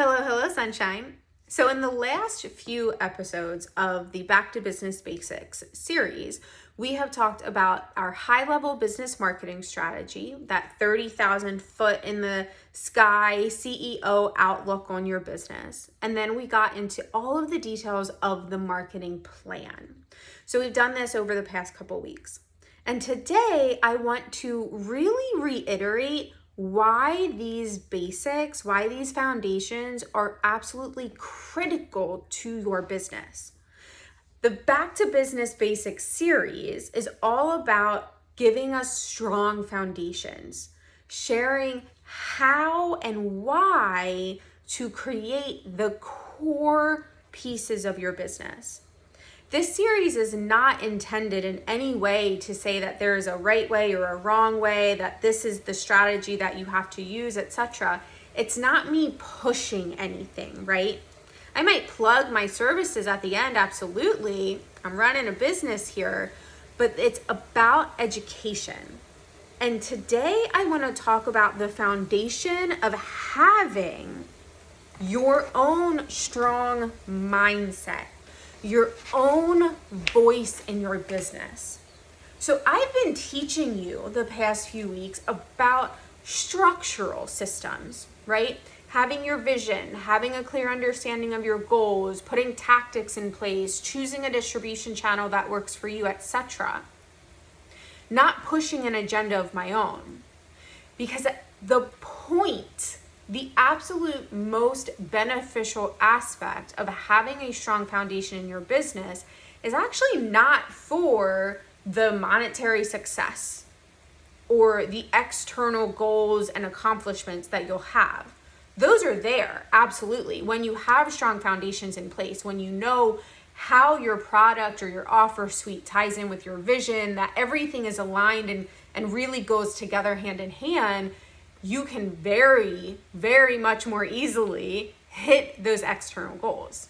Hello, sunshine. So in the last few episodes of the Back to Business Basics series, we have talked about our high-level business marketing strategy, that 30,000 foot in the sky CEO outlook on your business. And then we got into all of the details of the marketing plan. So we've done this over the past couple weeks. And today I want to really reiterate why these basics, why these foundations are absolutely critical to your business. The Back to Business Basics series is all about giving us strong foundations, sharing how and why to create the core pieces of your business. This series is not intended in any way to say that there is a right way or a wrong way, that this is the strategy that you have to use, etc. It's not me pushing anything, right? I might plug my services at the end, absolutely. I'm running a business here, but it's about education. And today I want to talk about the foundation of having your own strong mindset, your own voice in your business. So I've been teaching you the past few weeks about structural systems, right? Having your vision, having a clear understanding of your goals, putting tactics in place, choosing a distribution channel that works for you, etc. Not pushing an agenda of my own. Because the point, the absolute most beneficial aspect of having a strong foundation in your business is actually not for the monetary success or the external goals and accomplishments that you'll have. Those are there, absolutely. When you have strong foundations in place, when you know how your product or your offer suite ties in with your vision, that everything is aligned and really goes together hand in hand, you can very, very much more easily hit those external goals.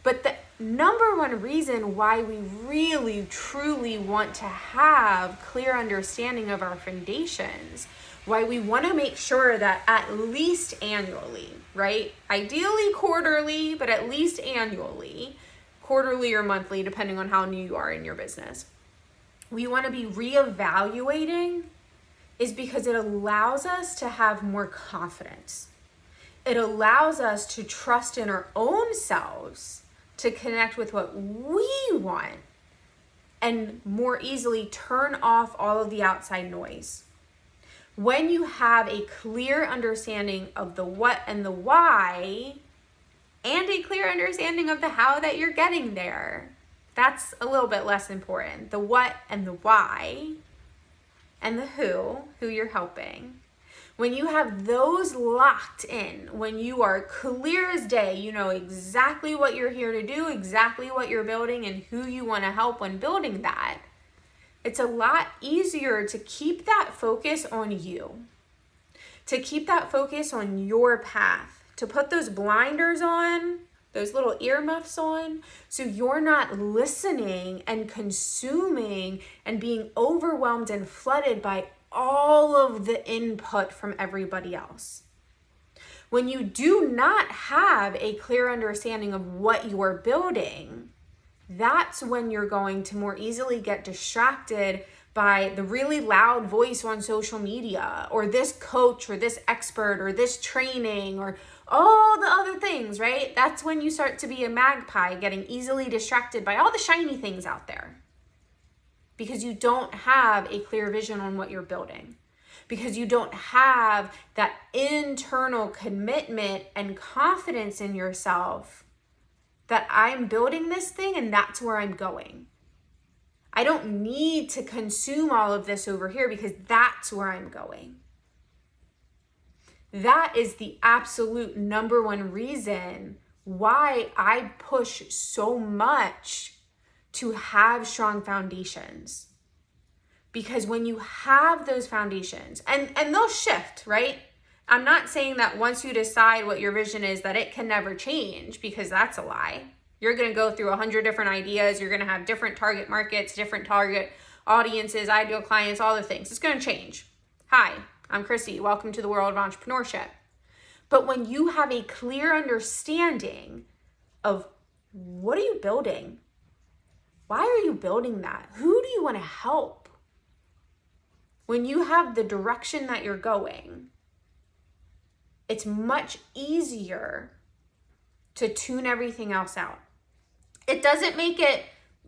But the number one reason why we really, truly want to have clear understanding of our foundations, why we want to make sure that at least annually, right? Ideally quarterly, but at least annually, quarterly or monthly, depending on how new you are in your business, we want to be reevaluating, is because it allows us to have more confidence. It allows us to trust in our own selves, to connect with what we want, and more easily turn off all of the outside noise. When you have a clear understanding of the what and the why, and a clear understanding of the how that you're getting there, that's a little bit less important. The what and the why, and the who you're helping. When you have those locked in, when you are clear as day, you know exactly what you're here to do, exactly what you're building, and who you want to help when building that, it's a lot easier to keep that focus on you, to keep that focus on your path, to put those blinders on, those little earmuffs on, so you're not listening and consuming and being overwhelmed and flooded by all of the input from everybody else. When you do not have a clear understanding of what you're building, that's when you're going to more easily get distracted by the really loud voice on social media, or this coach, or this expert, or this training, or all the other things, right? That's when you start to be a magpie, getting easily distracted by all the shiny things out there. Because you don't have a clear vision on what you're building. Because you don't have that internal commitment and confidence in yourself that I'm building this thing and that's where I'm going. I don't need to consume all of this over here because that's where I'm going. That is the absolute number one reason why I push so much to have strong foundations. Because when you have those foundations, and they'll shift, right? I'm not saying that once you decide what your vision is, that it can never change, because that's a lie. You're going to go through 100 different ideas. You're going to have different target markets, different target audiences, ideal clients, all the things. It's going to change. Hi, I'm Chrissy. Welcome to the world of entrepreneurship. But when you have a clear understanding of what are you building? Why are you building that? Who do you want to help? When you have the direction that you're going, it's much easier to tune everything else out. It doesn't make it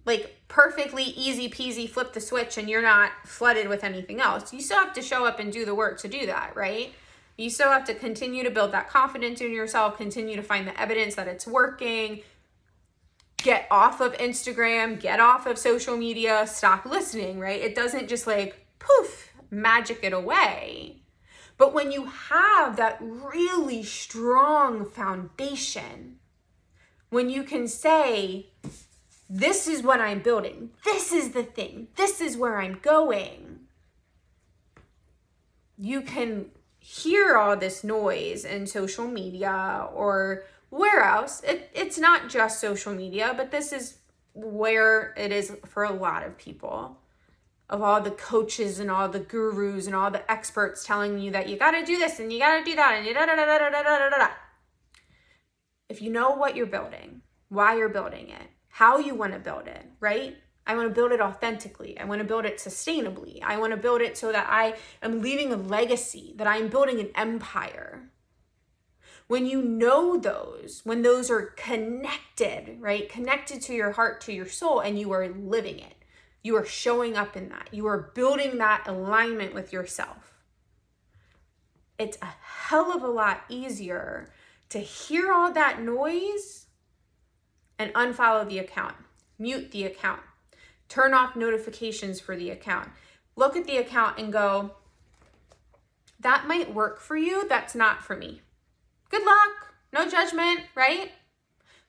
like perfectly easy peasy, flip the switch and you're not flooded with anything else. You still have to show up and do the work to do that, right? You still have to continue to build that confidence in yourself, continue to find the evidence that it's working, get off of Instagram, get off of social media, stop listening, right? It doesn't just like poof, magic it away. But when you have that really strong foundation, when you can say, this is what I'm building, this is the thing, this is where I'm going, you can hear all this noise in social media or where else. It's not just social media, but this is where it is for a lot of people, of all the coaches and all the gurus and all the experts telling you that you got to do this and you got to do that and you da da da da da da da da. If you know what you're building, why you're building it, how you want to build it, right? I want to build it authentically. I want to build it sustainably. I want to build it so that I am leaving a legacy, that I'm building an empire. When you know those, when those are connected, right? Connected to your heart, to your soul, and you are living it. You are showing up in that. You are building that alignment with yourself. It's a hell of a lot easier to hear all that noise and unfollow the account, mute the account, turn off notifications for the account, look at the account and go, that might work for you, that's not for me. Good luck, no judgment, right?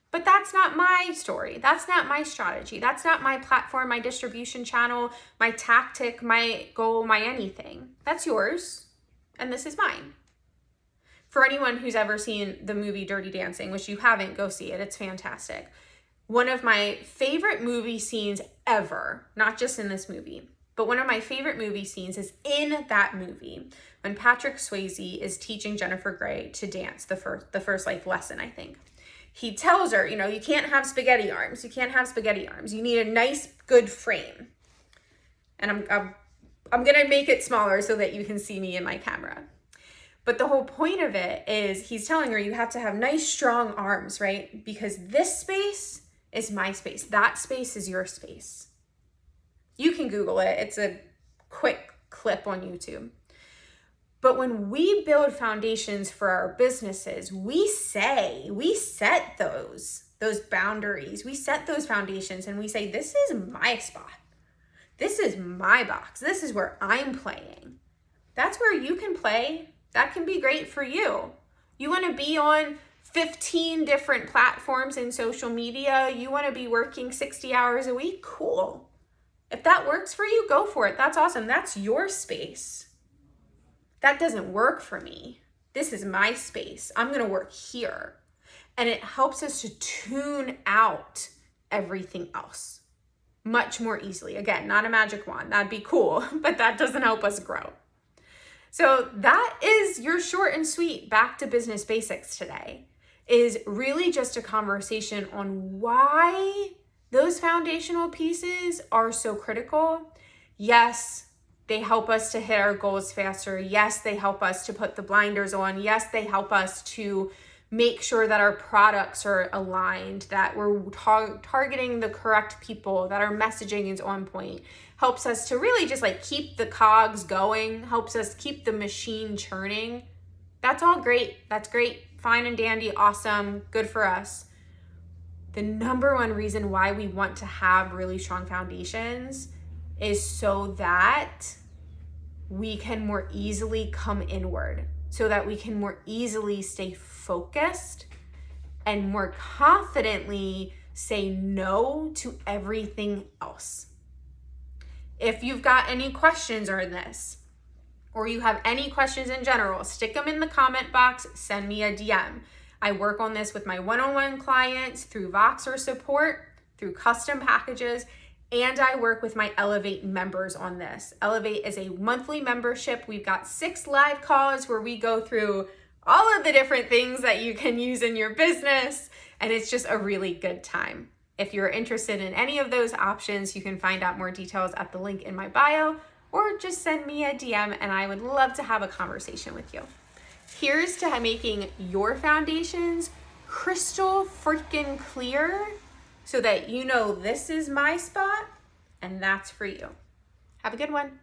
But that's not my story. That's not my strategy. That's not my platform, my distribution channel, my tactic, my goal, my anything. That's yours, and this is mine. For anyone who's ever seen the movie Dirty Dancing, which you haven't, go see it. It's fantastic. One of my favorite movie scenes ever, not just in this movie, but one of my favorite movie scenes is in that movie when Patrick Swayze is teaching Jennifer Grey to dance the first like lesson, I think. He tells her, you know, you can't have spaghetti arms. You can't have spaghetti arms. You need a nice, good frame. And I'm going to make it smaller so that you can see me in my camera. But the whole point of it is he's telling her you have to have nice, strong arms, right? Because this space is my space. That space is your space. You can Google it. It's a quick clip on YouTube. But when we build foundations for our businesses, we set those boundaries. We set those foundations and we say, this is my spot. This is my box. This is where I'm playing. That's where you can play. That can be great for you. You want to be on 15 different platforms in social media. You want to be working 60 hours a week. Cool. If that works for you, go for it. That's awesome. That's your space. That doesn't work for me. This is my space. I'm going to work here. And it helps us to tune out everything else much more easily. Again, not a magic wand. That'd be cool, but that doesn't help us grow. So that is your short and sweet back to business basics today, is really just a conversation on why those foundational pieces are so critical. Yes, they help us to hit our goals faster. Yes, they help us to put the blinders on. Yes, they help us to make sure that our products are aligned, that we're targeting the correct people, that our messaging is on point. Helps us to really just like keep the cogs going, helps us keep the machine churning. That's all great. That's great. Fine and dandy. Awesome. Good for us. The number one reason why we want to have really strong foundations is so that we can more easily come inward, so that we can more easily stay focused and more confidently say no to everything else. If you've got any questions on this, or you have any questions in general, stick them in the comment box, send me a DM. I work on this with my one-on-one clients through Voxer support, through custom packages, and I work with my Elevate members on this. Elevate is a monthly membership. We've got 6 live calls where we go through all of the different things that you can use in your business. And it's just a really good time. If you're interested in any of those options, you can find out more details at the link in my bio, or just send me a DM and I would love to have a conversation with you. Here's to making your foundations crystal freaking clear so that you know this is my spot and that's for you. Have a good one.